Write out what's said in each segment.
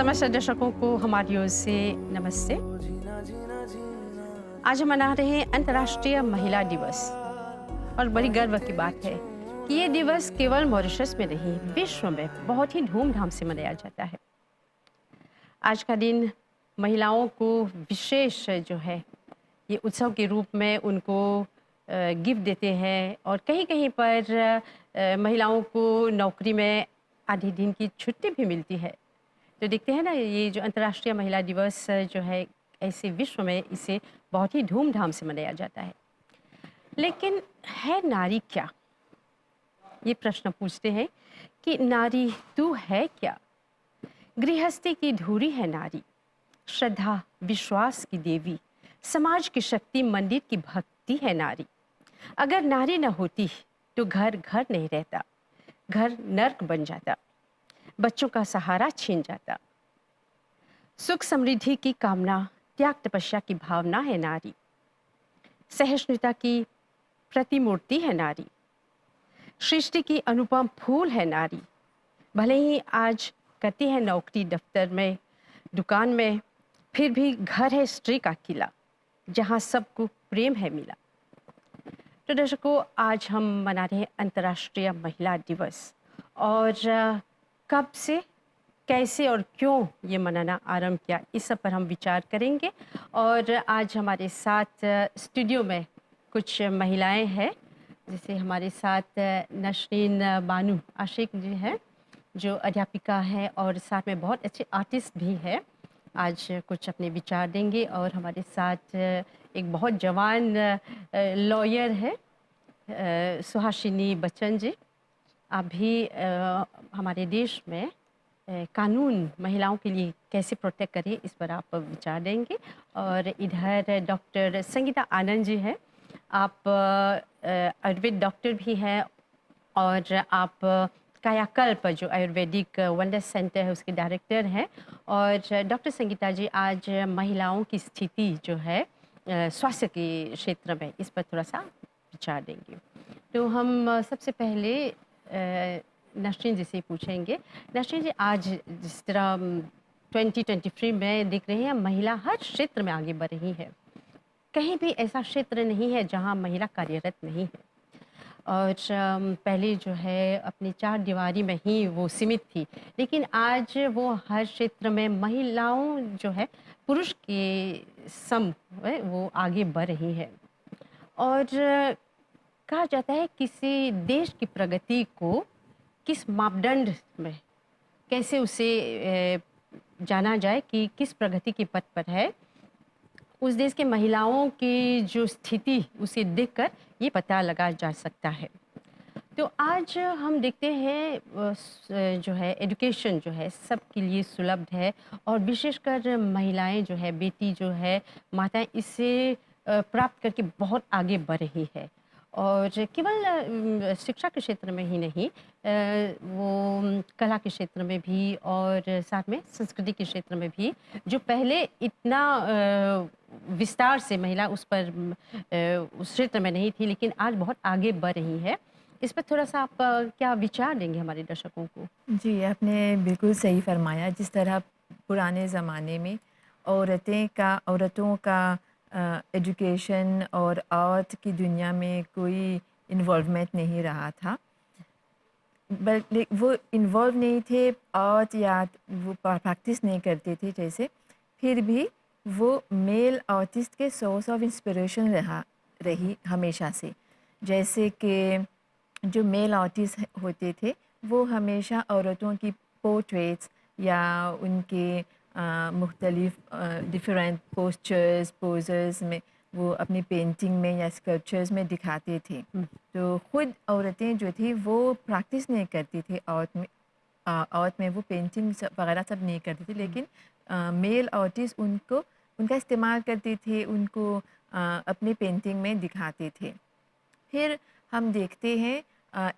समस्त दर्शकों को हमारी ओर से नमस्ते। आज हम मना रहे हैं अंतर्राष्ट्रीय महिला दिवस और बड़ी गर्व की बात है कि ये दिवस केवल मॉरिशस में नहीं, विश्व में बहुत ही धूमधाम से मनाया जाता है। आज का दिन महिलाओं को विशेष जो है ये उत्सव के रूप में उनको गिफ्ट देते हैं और कहीं-कहीं पर महिलाओं को नौकरी में आधे दिन की छुट्टी भी मिलती है। तो देखते हैं ना, ये जो अंतर्राष्ट्रीय महिला दिवस जो है ऐसे विश्व में इसे बहुत ही धूमधाम से मनाया जाता है। लेकिन है नारी क्या? ये प्रश्न पूछते हैं कि नारी तू है क्या? गृहस्थी की धुरी है नारी, श्रद्धा विश्वास की देवी, समाज की शक्ति मंदिर की भक्ति है नारी। अगर नारी न होती तो घर घर नहीं रहता, घर नर्क बन जाता, बच्चों का सहारा छीन जाता। सुख समृद्धि की कामना, त्याग तपस्या की भावना है नारी, सहिष्णुता की प्रतिमूर्ति है नारी, सृष्टि की अनुपम फूल है नारी। भले ही आज करती है नौकरी दफ्तर में, दुकान में, फिर भी घर है स्त्री का किला, जहाँ सबको प्रेम है मिला। तो दर्शकों, आज हम मना रहे हैं अंतर्राष्ट्रीय महिला दिवस और कब से, कैसे और क्यों ये मनाना आरंभ किया, इस सब पर हम विचार करेंगे। और आज हमारे साथ स्टूडियो में कुछ महिलाएं हैं, जैसे हमारे साथ नशरीन बानू आशिक जी हैं, जो अध्यापिका है और साथ में बहुत अच्छे आर्टिस्ट भी है। आज कुछ अपने विचार देंगे। और हमारे साथ एक बहुत जवान लॉयर है, सुहासिनी बच्चन जी। आप भी हमारे देश में कानून महिलाओं के लिए कैसे प्रोटेक्ट करें, इस पर आप विचार देंगे। और इधर डॉक्टर संगीता आनंद जी हैं, आप आयुर्वेद डॉक्टर भी हैं और आप कायाकल्प जो आयुर्वेदिक वंडर सेंटर है उसके डायरेक्टर हैं। और डॉक्टर संगीता जी आज महिलाओं की स्थिति जो है स्वास्थ्य के क्षेत्र में, इस पर थोड़ा सा विचार देंगे। तो हम सबसे पहले नसरीन जी से पूछेंगे। नसरीन जी, आज जिस तरह 2023 में देख रहे हैं, महिला हर क्षेत्र में आगे बढ़ रही है। कहीं भी ऐसा क्षेत्र नहीं है जहां महिला कार्यरत नहीं है। और पहले जो है अपनी चार दीवारी में ही वो सीमित थी, लेकिन आज वो हर क्षेत्र में महिलाओं जो है पुरुष के सम वो आगे बढ़ रही है। और कहा जाता है किसी देश की प्रगति को किस मापदंड में, कैसे उसे जाना जाए कि किस प्रगति के पथ पर है, उस देश के महिलाओं की जो स्थिति उसे देखकर ये पता लगा जा सकता है। तो आज हम देखते हैं जो है एजुकेशन जो है सबके लिए सुलभ है और विशेषकर महिलाएं जो है, बेटी जो है, माताएं इसे प्राप्त करके बहुत आगे बढ़ रही है। और केवल शिक्षा के क्षेत्र में ही नहीं, वो कला के क्षेत्र में भी और साथ में संस्कृति के क्षेत्र में भी, जो पहले इतना विस्तार से महिला उस पर उस क्षेत्र में नहीं थी, लेकिन आज बहुत आगे बढ़ रही है। इस पर थोड़ा-सा आप क्या विचार देंगे हमारे दर्शकों को? जी, आपने बिल्कुल सही फ़रमाया। जिस तरह पुराने ज़माने में औरतों का एजुकेशन और आर्ट की दुनिया में कोई इन्वॉल्वमेंट नहीं रहा था। वो इन्वॉल्व नहीं थे आर्ट या वो प्रैक्टिस नहीं करते थे जैसे, फिर भी वो मेल आर्टिस्ट के सोर्स ऑफ इंस्पिरेशन रही हमेशा से। जैसे कि जो मेल आर्टिस्ट होते थे, वो हमेशा औरतों की पोर्ट्रेट्स या उनके मुख्तलिफ डिफरेंट पोस्चर्स पोजेस में वो अपनी पेंटिंग में या स्कल्पचर्स में दिखाते थे। हुँ, तो खुद औरतें जो थी वो प्रैक्टिस नहीं करती थी आर्ट में वो पेंटिंग वगैरह सब नहीं करती थी, हुँ, लेकिन मेल आर्टिस्ट उनको उनका इस्तेमाल करते थे, उनको अपनी पेंटिंग में दिखाते थे। फिर हम देखते हैं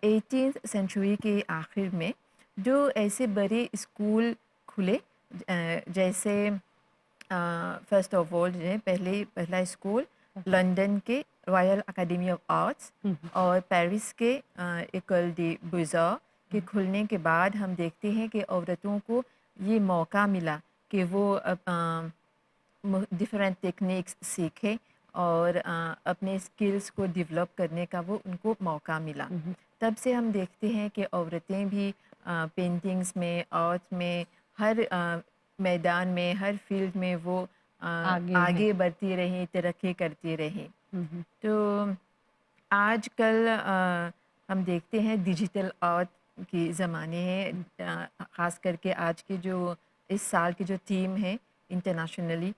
18th सेंचुरी के आखिर में जो ऐसे बड़े स्कूल खुले, जैसे फर्स्ट ऑफ ऑल जो है पहला स्कूल लंदन के रॉयल एकेडमी ऑफ आर्ट्स हुँ, और पेरिस के एकोल डी बुज़ार के हुँ, खुलने के बाद हम देखते हैं कि औरतों को ये मौका मिला कि वो डिफरेंट टेक्निक्स सीखे और अपने स्किल्स को डेवलप करने का वो उनको मौका मिला। हम्म, तब से हम देखते हैं कि औरतें भी पेंटिंग्स में, आर्ट में, हर मैदान में, हर फील्ड में वो आगे है। आगे बढ़ती रहीं, तरक्की करती रहीं। हम्म, तो आजकल हम देखते हैं डिजिटल आर्ट के ज़माने हैं, ख़ास करके आज के जो इस साल की जो थीम है इंटरनेशनली,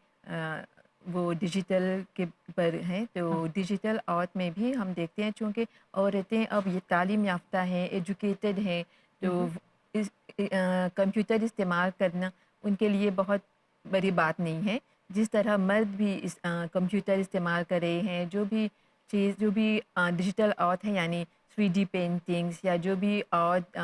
वो डिजिटल के पर हैं। तो हाँ, डिजिटल आर्ट में भी हम देखते हैं, चूँकि औरतें अब ये तालीम याफ्ता हैं, एजुकेटेड हैं, तो हम्म, इस कंप्यूटर इस्तेमाल करना उनके लिए बहुत बड़ी बात नहीं है। जिस तरह मर्द भी इस कंप्यूटर इस्तेमाल कर रहे हैं, जो भी डिजिटल आर्ट है, यानी 3D पेंटिंग्स या जो भी आर्ट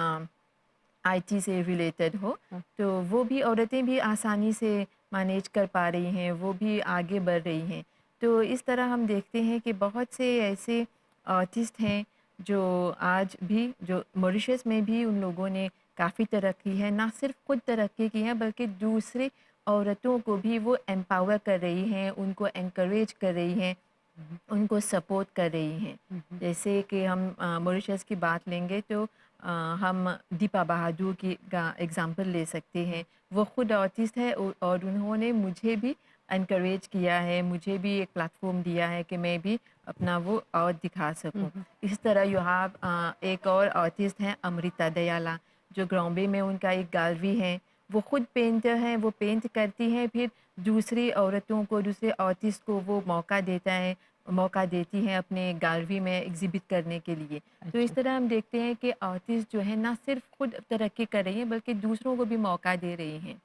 आईटी से रिलेटेड हो, हाँ, तो वो भी औरतें भी आसानी से मैनेज कर पा रही हैं, वो भी आगे बढ़ रही हैं। तो इस तरह हम देखते हैं कि बहुत से ऐसे आर्टिस्ट हैं जो आज भी, जो मॉरिशस में भी उन लोगों ने काफ़ी तरक्की है, ना सिर्फ खुद तरक्की की है बल्कि दूसरे औरतों को भी वो एम्पावर कर रही हैं, उनको एनकरेज कर रही हैं, हम्म, उनको सपोर्ट कर रही हैं। हम्म, जैसे कि हम मॉरिशस की बात लेंगे तो हम दीपा बहादुर की का एग्ज़ाम्पल ले सकते हैं। वो खुद आर्टिस्ट है और उन्होंने मुझे भी एनकरेज किया है, मुझे भी एक प्लेटफ़ॉर्म दिया है कि मैं भी अपना वो आर्ट दिखा सकूँ। हम्म, इस तरह यू हैव एक और आर्टिस्ट हैं अमृता दयाला, जो ग्राम्बे में उनका एक गैलरी है। वो खुद पेंटर हैं, वो पेंट करती हैं, फिर दूसरी औरतों को, दूसरे आर्टिस्ट को वो मौका देती हैं अपने गैलरी में एग्ज़िबिट करने के लिए। तो इस अच्छा। तरह हम देखते हैं कि आर्टिस्ट जो है ना सिर्फ खुद तरक्की कर रही हैं बल्कि दूसरों को भी मौका दे रही हैं।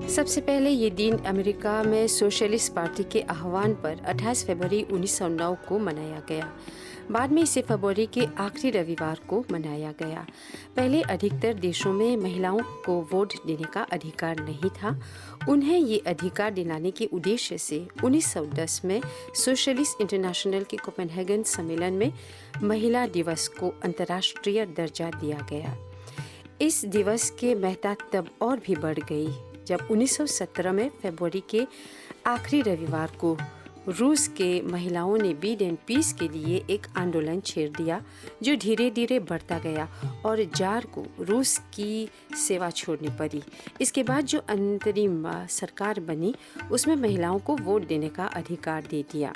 सबसे पहले ये दिन अमेरिका में सोशलिस्ट पार्टी के आह्वान पर 28 फरवरी 1909 को मनाया गया। बाद में इसे फरवरी के आखिरी रविवार को मनाया गया। पहले अधिकतर देशों में महिलाओं को वोट देने का अधिकार नहीं था। उन्हें ये अधिकार दिलाने के उद्देश्य से 1910 में सोशलिस्ट इंटरनेशनल के कोपेनहेगन सम्मेलन में महिला दिवस को अंतर्राष्ट्रीय दर्जा दिया गया। इस दिवस की महत्ता तब और भी बढ़ गई जब 1917 में फरवरी के आखिरी रविवार को रूस के महिलाओं ने बीड एंड पीस के लिए एक आंदोलन छेड़ दिया, जो धीरे धीरे बढ़ता गया और जार को रूस की सेवा छोड़नी पड़ी। इसके बाद जो अंतरिम सरकार बनी उसमें महिलाओं को वोट देने का अधिकार दे दिया।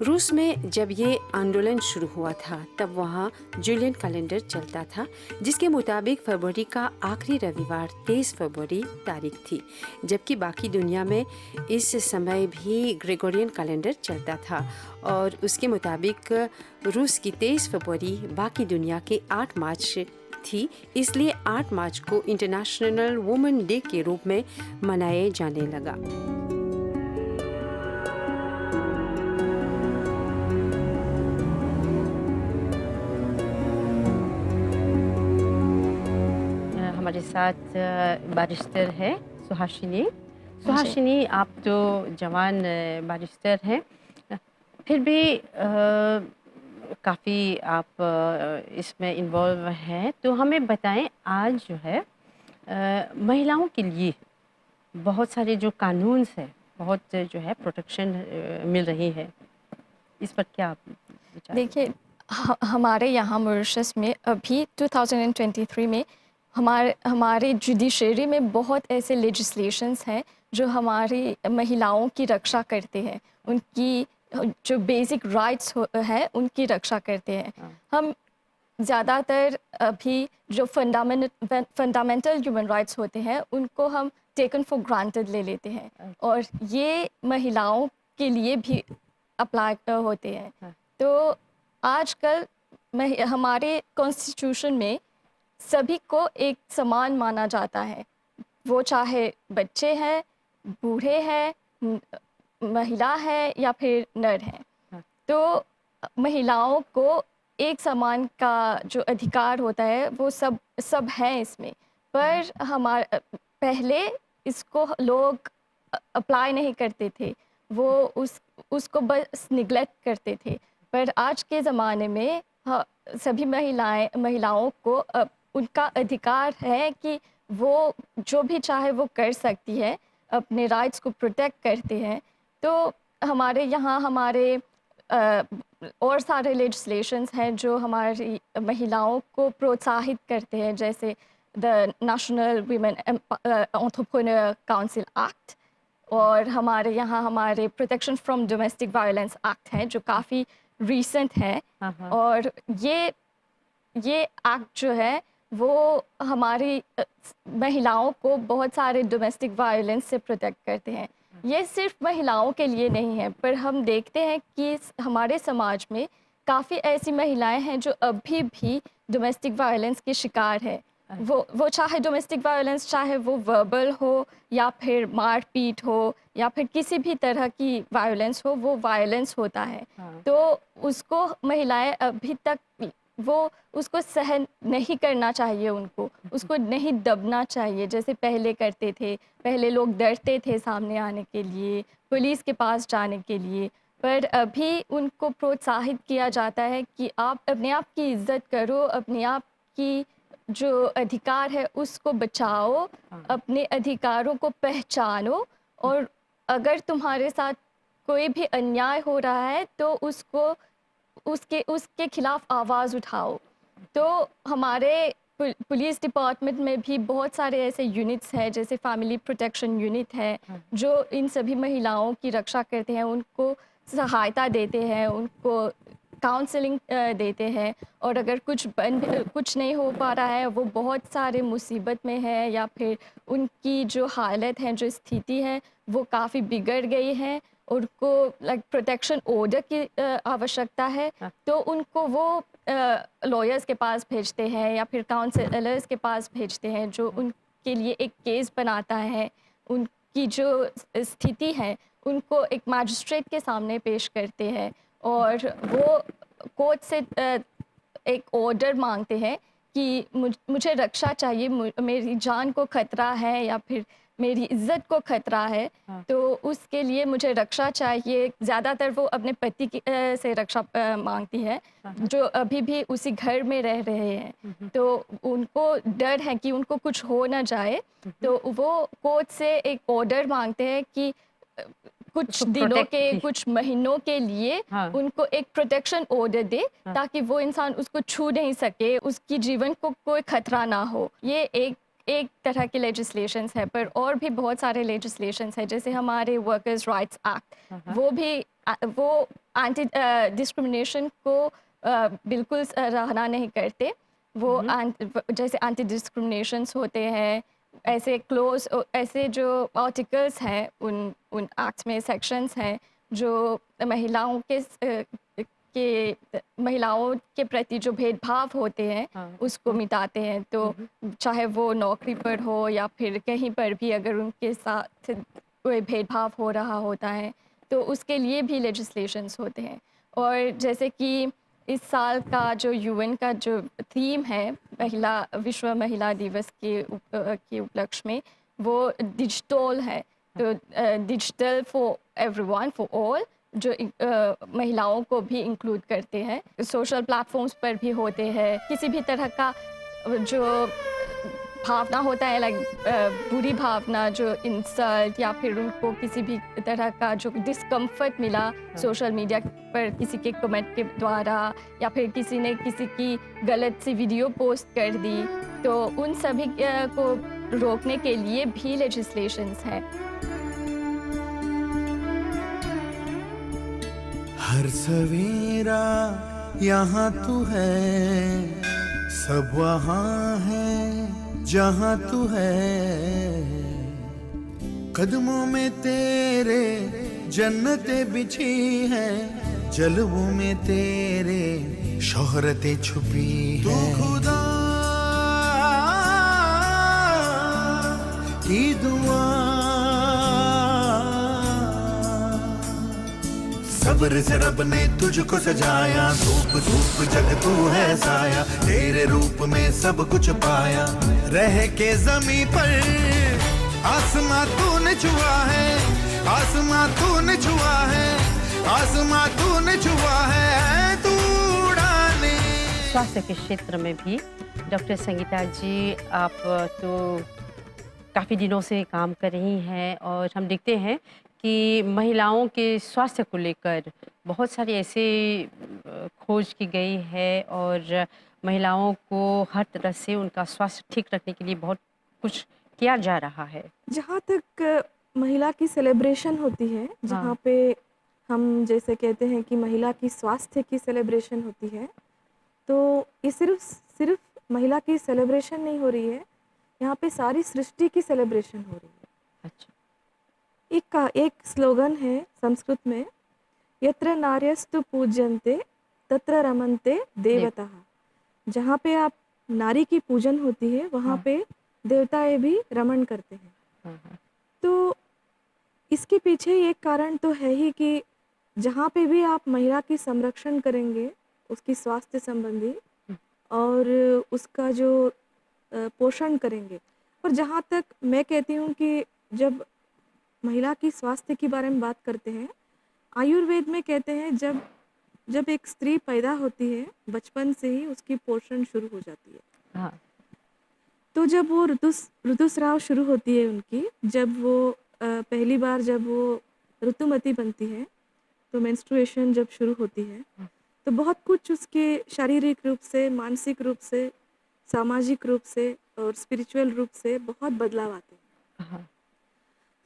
रूस में जब ये आंदोलन शुरू हुआ था तब वहाँ जूलियन कैलेंडर चलता था, जिसके मुताबिक फरवरी का आखिरी रविवार 23 फरवरी तारीख थी, जबकि बाकी दुनिया में इस समय भी ग्रेगोरियन कैलेंडर चलता था और उसके मुताबिक रूस की 23 फरवरी बाकी दुनिया के 8 मार्च थी। इसलिए 8 मार्च को इंटरनेशनल वुमेन डे के रूप में मनाए जाने लगा। हमारे साथ बैरिस्टर है सुहासिनी। जी। सुहासिनी, आप तो जवान बैरिस्टर हैं, फिर भी काफ़ी आप इसमें इन्वॉल्व हैं, तो हमें बताएं आज जो है महिलाओं के लिए बहुत सारे जो कानून्स हैं, बहुत जो है प्रोटेक्शन मिल रही है, इस पर क्या आप विचार दें? देखिए, हमारे यहाँ मॉरिशस में अभी 2023 में हमारे जुडिशरी में बहुत ऐसे लेजिस्लेशंस हैं जो हमारी महिलाओं की रक्षा करते हैं। उनकी जो बेसिक राइट्स हैं उनकी रक्षा करते हैं। हाँ, हम ज़्यादातर अभी जो फंडामेंटल ह्यूमन राइट्स होते हैं उनको हम टेकन फॉर ग्रांटेड ले लेते हैं, अच्छा, और ये महिलाओं के लिए भी अप्लाई होते हैं। हाँ, तो आजकल हमारे कॉन्स्टिट्यूशन में सभी को एक समान माना जाता है, वो चाहे बच्चे हैं, बूढ़े हैं, महिला है या फिर नर हैं। हाँ, तो महिलाओं को एक समान का जो अधिकार होता है वो सब सब है इसमें। हाँ, पर पहले इसको लोग अप्लाई नहीं करते थे। वो उसको बस निगलेक्ट करते थे। पर आज के ज़माने में सभी महिलाओं को उनका अधिकार है कि वो जो भी चाहे वो कर सकती है, अपने राइट्स को प्रोटेक्ट करते हैं। तो हमारे यहाँ और सारे लेजिस्लेशंस हैं जो हमारी महिलाओं को प्रोत्साहित करते हैं, जैसे the national women entrepreneur council act, और हमारे यहाँ हमारे protection from domestic violence act है जो काफ़ी रीसेंट है। और ये एक्ट जो है वो हमारी महिलाओं को बहुत सारे डोमेस्टिक वायलेंस से प्रोटेक्ट करते हैं। ये सिर्फ महिलाओं के लिए नहीं है, पर हम देखते हैं कि हमारे समाज में काफ़ी ऐसी महिलाएं हैं जो अभी भी डोमेस्टिक वायलेंस के शिकार है। वो चाहे डोमेस्टिक वायलेंस, चाहे वो वर्बल हो या फिर मारपीट हो या फिर किसी भी तरह की वायलेंस हो, वो वायलेंस होता है। तो उसको महिलाएं अभी तक उसको सहन नहीं करना चाहिए, उसको नहीं दबना चाहिए जैसे पहले करते थे। पहले लोग डरते थे सामने आने के लिए, पुलिस के पास जाने के लिए, पर अभी उनको प्रोत्साहित किया जाता है कि आप अपने आप की इज्जत करो, अपने आप की जो अधिकार है उसको बचाओ, अपने अधिकारों को पहचानो, और अगर तुम्हारे साथ कोई भी अन्याय हो रहा है तो उसके खिलाफ आवाज़ उठाओ। तो हमारे पुलिस डिपार्टमेंट में भी बहुत सारे ऐसे यूनिट्स हैं, जैसे फैमिली प्रोटेक्शन यूनिट है, जो इन सभी महिलाओं की रक्षा करते हैं, उनको सहायता देते हैं, उनको काउंसलिंग देते हैं। और अगर कुछ नहीं हो पा रहा है, वो बहुत सारे मुसीबत में है या फिर उनकी जो हालत है, जो स्थिति है वो काफ़ी बिगड़ गई है, उनको प्रोटेक्शन ऑर्डर की आवश्यकता है, तो उनको वो लॉयर्स के पास भेजते हैं या फिर काउंसलर्स के पास भेजते हैं, जो उनके लिए एक केस बनाता है। उनकी जो स्थिति है उनको एक मैजिस्ट्रेट के सामने पेश करते हैं और वो कोर्ट से एक ऑर्डर मांगते हैं कि मुझे रक्षा चाहिए, मेरी जान को खतरा है या फिर मेरी इज्जत को खतरा है, तो उसके लिए मुझे रक्षा चाहिए। ज़्यादातर वो अपने पति से रक्षा मांगती है, जो अभी भी उसी घर में रह रहे हैं। तो उनको डर है कि उनको कुछ हो ना जाए, तो वो कोर्ट से एक ऑर्डर मांगते हैं कि कुछ दिनों के, कुछ महीनों के लिए उनको एक प्रोटेक्शन ऑर्डर दे, ताकि वो इंसान उसको छू नहीं सके, उसकी जीवन को कोई खतरा ना हो। ये एक तरह के लेजिस्लेशंस है, पर और भी बहुत सारे लेजिस्लेशंस हैं, जैसे हमारे वर्कर्स राइट्स एक्ट, वो एंटी डिस्क्रिमिनेशन को बिल्कुल सराहना नहीं करते। वो जैसे एंटी डिस्क्रिमिनेशंस होते हैं, ऐसे जो आर्टिकल्स हैं उन एक्ट्स में सेक्शंस हैं जो महिलाओं के प्रति जो भेदभाव होते हैं उसको मिटाते हैं। तो चाहे वो नौकरी पर हो या फिर कहीं पर भी अगर उनके साथ कोई भेदभाव हो रहा होता है तो उसके लिए भी लेजिस्लेशंस होते हैं। और जैसे कि इस साल का जो यूएन का जो थीम है विश्व महिला दिवस के उपलक्ष्य में, वो डिजिटल है। तो digital for everyone, for all, जो महिलाओं को भी इंक्लूड करते हैं। सोशल प्लेटफॉर्म्स पर भी होते हैं। किसी भी तरह का जो भावना होता है, बुरी भावना, जो इंसल्ट या फिर उनको किसी भी तरह का जो डिस्कम्फर्ट मिला सोशल मीडिया पर किसी के कमेंट के द्वारा, या फिर किसी ने किसी की गलत सी वीडियो पोस्ट कर दी, तो उन सभी को रोकने के लिए भी लेजिस्लेशंस हैं। हर सवेरा यहाँ तू है, सब वहाँ है जहाँ तू है। कदमों में तेरे जन्नतें बिछी है, जलवों में तेरे शोहरतें छुपी है। तू खुदा की दुआ, सब्र से रब ने तुझको सजाया। धूप धूप जग तू है साया, तेरे रूप में सब कुछ पाया। रह के ज़मीं पर आसमां तूने छुआ है, आसमां तूने छुआ है, आसमां तूने छुआ है, तू उड़ाने। स्वास्थ्य के क्षेत्र में भी डॉक्टर संगीता जी, आप तो काफ़ी दिनों से काम कर रही हैं और हम देखते हैं कि महिलाओं के स्वास्थ्य को लेकर बहुत सारी ऐसे खोज की गई है और महिलाओं को हर तरह से उनका स्वास्थ्य ठीक रखने के लिए बहुत कुछ किया जा रहा है। जहाँ तक महिला की सेलिब्रेशन होती है, जहाँ हाँ। पे हम जैसे कहते हैं कि महिला की स्वास्थ्य की सेलिब्रेशन होती है, तो ये सिर्फ सिर्फ महिला की सेलिब्रेशन नहीं हो रही है, यहाँ पे सारी सृष्टि की सेलिब्रेशन हो रही है। अच्छा। एक स्लोगन है संस्कृत में, यत्र नार्यस्तु पूज्यन्ते तत्र रमन्ते देवताः। जहाँ पे आप नारी की पूजन होती है, वहाँ हाँ। पे देवताएं भी रमन करते हैं। हाँ। तो इसके पीछे एक कारण तो है ही कि जहाँ पे भी आप महिला की संरक्षण करेंगे, उसकी स्वास्थ्य संबंधी और उसका जो पोषण करेंगे, और जहाँ तक मैं कहती हूँ कि जब महिला की स्वास्थ्य के बारे में बात करते हैं, आयुर्वेद में कहते हैं जब एक स्त्री पैदा होती है, बचपन से ही उसकी पोषण शुरू हो जाती है। हाँ। तो जब वो ऋतुस्राव शुरू होती है उनकी, जब वो पहली बार जब वो ऋतुमती बनती है, तो मेंस्ट्रुएशन जब शुरू होती है, तो बहुत कुछ उसके शारीरिक रूप से, मानसिक रूप से, सामाजिक रूप से और स्पिरिचुअल रूप से बहुत बदलाव आते हैं। हाँ।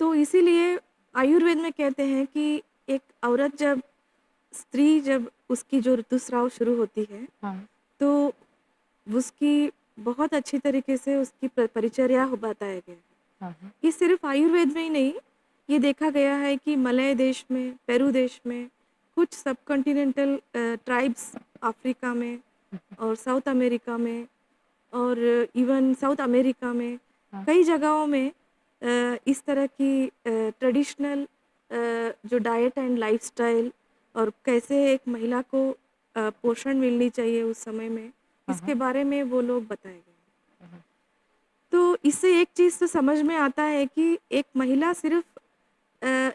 तो इसीलिए आयुर्वेद में कहते हैं कि एक औरत जब उसकी जो ऋतुस्राव शुरू होती है, हाँ। तो उसकी बहुत अच्छी तरीके से उसकी परिचर्या हो बताया गया है। हाँ। ये सिर्फ आयुर्वेद में ही नहीं, ये देखा गया है कि मलय देश में, पेरू देश में, कुछ सब कॉन्टिनेंटल ट्राइब्स अफ्रीका में और साउथ अमेरिका में और इवन साउथ अमेरिका में, हाँ। कई जगहों में इस तरह की ट्रेडिशनल जो डाइट एंड लाइफस्टाइल और कैसे एक महिला को पोषण मिलनी चाहिए उस समय में, इसके बारे में वो लोग बताए गए। तो इससे एक चीज़ तो समझ में आता है कि एक महिला सिर्फ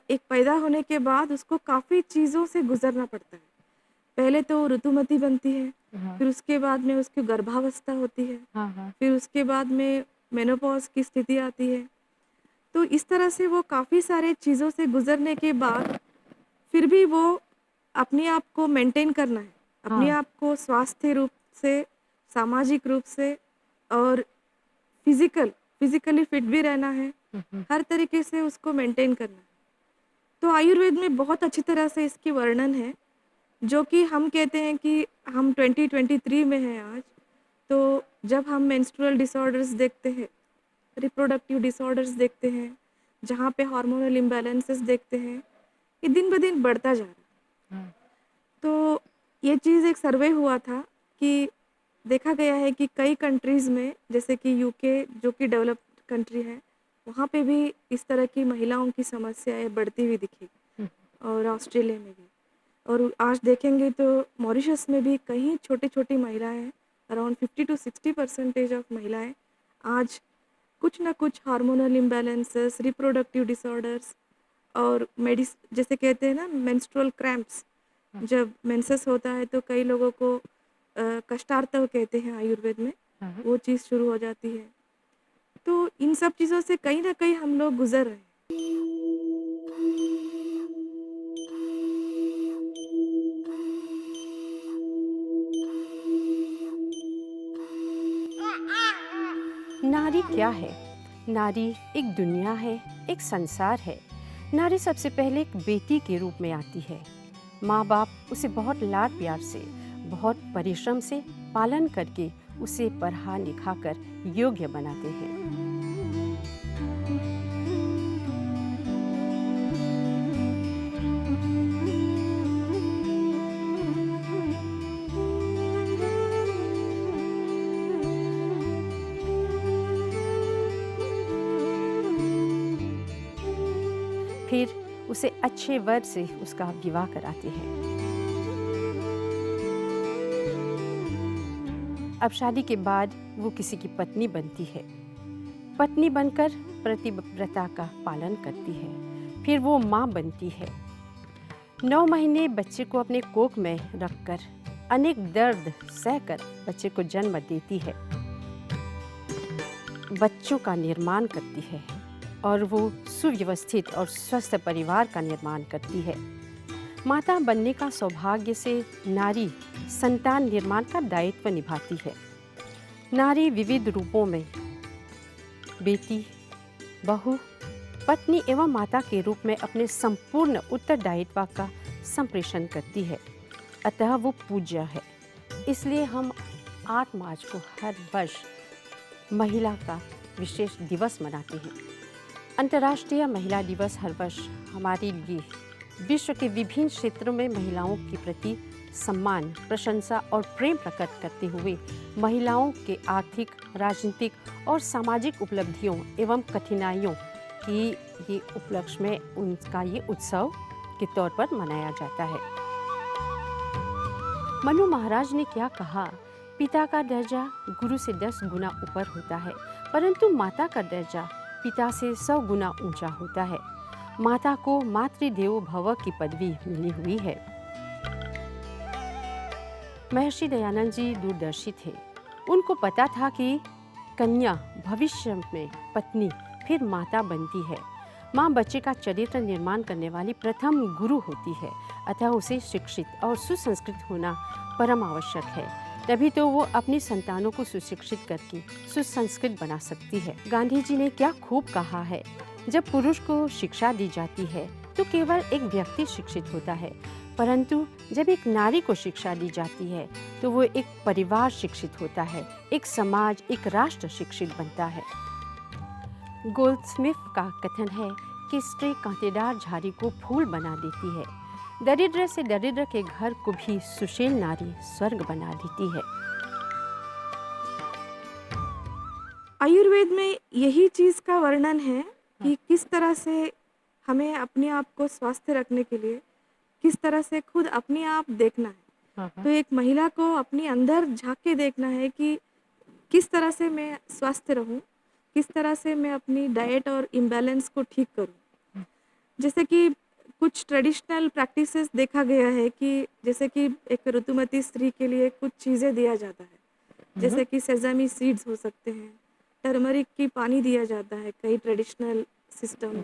एक पैदा होने के बाद उसको काफ़ी चीज़ों से गुजरना पड़ता है। पहले तो ऋतुमती बनती है, फिर उसके बाद में उसकी गर्भावस्था होती है, हाँ। फिर उसके बाद में मेनोपॉज की स्थिति आती है। तो इस तरह से वो काफ़ी सारे चीज़ों से गुजरने के बाद फिर भी वो अपने आप को मेंटेन करना है, अपने हाँ। आप को स्वास्थ्य रूप से, सामाजिक रूप से और फिजिकली फिट भी रहना है, हर तरीके से उसको मेंटेन करना है। तो आयुर्वेद में बहुत अच्छी तरह से इसकी वर्णन है, जो कि हम कहते हैं कि हम 2023 में हैं आज, तो जब हम मेंस्ट्रुअल डिसऑर्डर्स देखते हैं, रिप्रोडक्टिव डिसऑर्डर्स देखते हैं, जहाँ पे हार्मोनल इम्बैलेंसेस देखते हैं, ये दिन ब दिन बढ़ता जा रहा है। तो ये चीज़ एक सर्वे हुआ था कि देखा गया है कि कई कंट्रीज़ में, जैसे कि यूके जो कि डेवलप्ड कंट्री है, वहाँ पे भी इस तरह की महिलाओं की समस्याएं बढ़ती हुई दिखेगी, और ऑस्ट्रेलिया में भी। और आज देखेंगे तो मॉरिशस में भी कई छोटी छोटी महिलाएं, अराउंड 50 to 60% ऑफ महिलाएं आज कुछ ना कुछ हार्मोनल इम्बैलेंसेस, रिप्रोडक्टिव डिसऑर्डर्स और जैसे कहते हैं ना मेंस्ट्रुअल क्रैम्प्स, जब मेंसेस होता है तो कई लोगों को कष्टार्तव कहते हैं आयुर्वेद में, वो चीज़ शुरू हो जाती है। तो इन सब चीज़ों से कहीं ना कहीं हम लोग गुजर रहे हैं। नारी क्या है? नारी एक दुनिया है, एक संसार है। नारी सबसे पहले एक बेटी के रूप में आती है। माँ बाप उसे बहुत लाड प्यार से, बहुत परिश्रम से पालन करके उसे पढ़ा लिखा कर योग्य बनाते हैं। फिर उसे अच्छे वर से उसका विवाह कराते हैं। अब शादी के बाद वो किसी की पत्नी बनती है। पत्नी बनकर पतिव्रता का पालन करती है। फिर वो माँ बनती है। 9 महीने बच्चे को अपने कोख में रखकर अनेक दर्द सहकर बच्चे को जन्म देती है, बच्चों का निर्माण करती है और वो सुव्यवस्थित और स्वस्थ परिवार का निर्माण करती है। माता बनने का सौभाग्य से नारी संतान निर्माण का दायित्व निभाती है। नारी विविध रूपों में बेटी, बहू, पत्नी एवं माता के रूप में अपने संपूर्ण उत्तरदायित्व का संप्रेषण करती है, अतः वो पूज्य है। इसलिए हम 8 मार्च को हर वर्ष महिला का विशेष दिवस मनाते हैं। अंतर्राष्ट्रीय महिला दिवस हर वर्ष हमारे लिए विश्व के विभिन्न क्षेत्रों में महिलाओं के प्रति सम्मान, प्रशंसा और प्रेम प्रकट करते हुए महिलाओं के आर्थिक, राजनीतिक और सामाजिक उपलब्धियों एवं कठिनाइयों की ये उपलक्ष्य में उनका ये उत्सव के तौर पर मनाया जाता है। मनु महाराज ने क्या कहा, पिता का दर्जा गुरु से 10 गुना ऊपर होता है, परंतु माता का दर्जा पिता से 100 गुना ऊंचा होता है। माता को मातृदेवो भव की पदवी मिली हुई है। महर्षि दयानंद जी दूरदर्शी थे। उनको पता था कि कन्या भविष्य में पत्नी फिर माता बनती है। माँ बच्चे का चरित्र निर्माण करने वाली प्रथम गुरु होती है, अतः उसे शिक्षित और सुसंस्कृत होना परम आवश्यक है। तभी तो वो अपनी संतानों को सुशिक्षित करके सुसंस्कृत बना सकती है। गांधी जी ने क्या खूब कहा है, जब पुरुष को शिक्षा दी जाती है तो केवल एक व्यक्ति शिक्षित होता है, परंतु जब एक नारी को शिक्षा दी जाती है तो वो एक परिवार शिक्षित होता है, एक समाज, एक राष्ट्र शिक्षित बनता है। गोल्डस्मिथ का कथन है कि स्त्री कांटेदार झाड़ी को फूल बना देती है, दरिद्र से दरिद्र के घर को भी सुशील नारी स्वर्ग बना देती है। आयुर्वेद में यही चीज़ का वर्णन है कि किस तरह से हमें अपने आप को स्वस्थ रखने के लिए किस तरह से खुद अपने आप देखना है। तो एक महिला को अपने अंदर झांक के देखना है कि किस तरह से मैं स्वस्थ रहूं, किस तरह से मैं अपनी डाइट और इम्बैलेंस को ठीक करूं। जैसे कि कुछ ट्रेडिशनल प्रैक्टिसेस देखा गया है कि जैसे कि एक ऋतुमती स्त्री के लिए कुछ चीज़ें दिया जाता है, जैसे कि सेजामी सीड्स हो सकते हैं, टर्मरिक की पानी दिया जाता है, कई ट्रेडिशनल सिस्टम।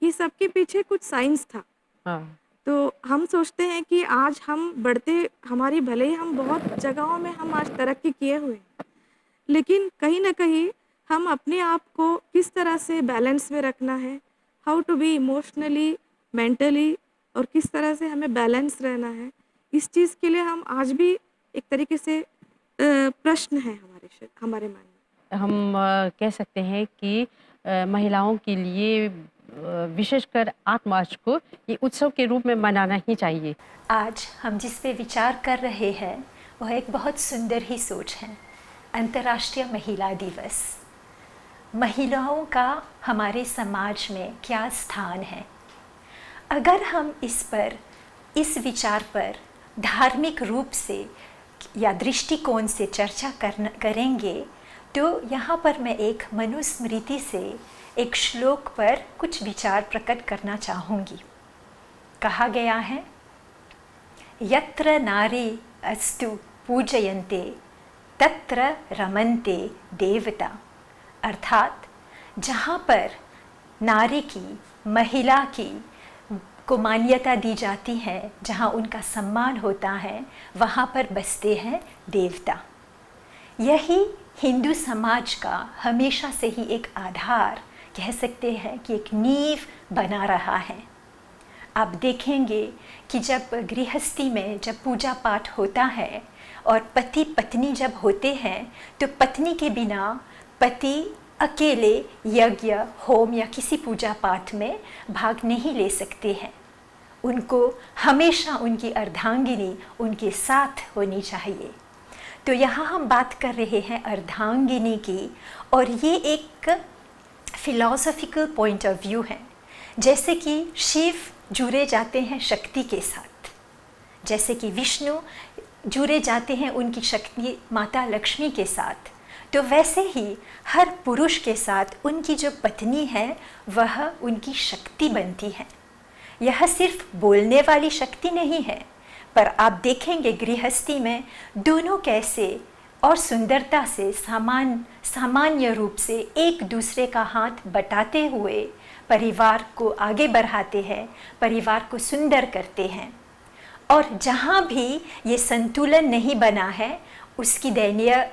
ये सब के पीछे कुछ साइंस था। तो हम सोचते हैं कि आज हम बढ़ते, हमारी भले ही हम बहुत जगहों में हम आज तरक्की किए हुए हैं, लेकिन कहीं ना कहीं हम अपने आप को किस तरह से बैलेंस में रखना है, how to be emotionally, mentally, और किस तरह से हमें बैलेंस रहना है, इस चीज़ के लिए हम आज भी एक तरीके से प्रश्न है हमारे मन में। हम कह सकते हैं कि महिलाओं के लिए विशेषकर 8 मार्च को ये उत्सव के रूप में मनाना ही चाहिए। आज हम जिस पे विचार कर रहे हैं वह एक बहुत सुंदर ही सोच है, अंतर्राष्ट्रीय महिला दिवस। महिलाओं का हमारे समाज में क्या स्थान है? अगर हम इस विचार पर धार्मिक रूप से या दृष्टिकोण से चर्चा करेंगे तो यहाँ पर मैं एक मनुस्मृति से एक श्लोक पर कुछ विचार प्रकट करना चाहूँगी। कहा गया है, यत्र नारी अस्तु पूजयन्ते तत्र रमन्ते देवता। अर्थात जहाँ पर नारी की, महिला की को मान्यता दी जाती है, जहाँ उनका सम्मान होता है, वहाँ पर बसते हैं देवता। यही हिंदू समाज का हमेशा से ही एक आधार, कह सकते हैं कि एक नींव बना रहा है। आप देखेंगे कि जब गृहस्थी में जब पूजा पाठ होता है और पति पत्नी जब होते हैं तो पत्नी के बिना पति अकेले यज्ञ, होम या किसी पूजा पाठ में भाग नहीं ले सकते हैं। उनको हमेशा उनकी अर्धांगिनी उनके साथ होनी चाहिए। तो यहाँ हम बात कर रहे हैं अर्धांगिनी की, और ये एक फिलॉसफिकल पॉइंट ऑफ व्यू है। जैसे कि शिव जुड़े जाते हैं शक्ति के साथ, जैसे कि विष्णु जुड़े जाते हैं उनकी शक्ति माता लक्ष्मी के साथ, तो वैसे ही हर पुरुष के साथ उनकी जो पत्नी है वह उनकी शक्ति बनती है। यह सिर्फ बोलने वाली शक्ति नहीं है, पर आप देखेंगे गृहस्थी में दोनों कैसे और सुंदरता से सामान्य रूप से एक दूसरे का हाथ बटाते हुए परिवार को आगे बढ़ाते हैं, परिवार को सुंदर करते हैं। और जहाँ भी ये संतुलन नहीं बना है उसकी दयनीय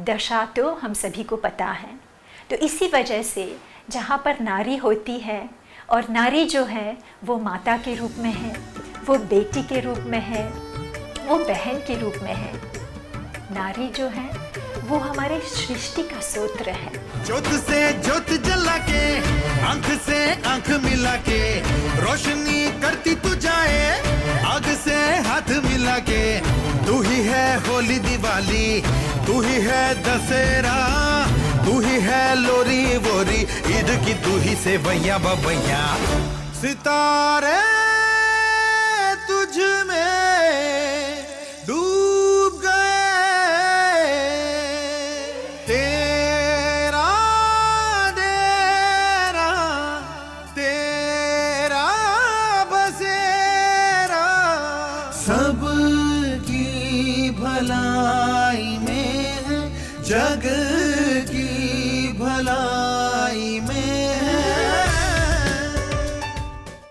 दशा तो हम सभी को पता है। तो इसी वजह से जहाँ पर नारी होती है, और नारी जो है वो माता के रूप में है, वो बेटी के रूप में है, वो बहन के रूप में है। नारी जो है वो हमारे सृष्टि का सूत्र है। ज्योत से ज्योत जला के, आंख से आंख मिला के, रोशनी करती तू जाए, आग से हाथ मिला के। तू ही है होली दिवाली, तू ही है दशहरा, तू ही है लोरी वोरी, ईद की तू ही सेवैया बबैया। सितारे तुझ में डूब गए, तेरा डेरा, तेरा बसेरा, सबकी भलाई में है जग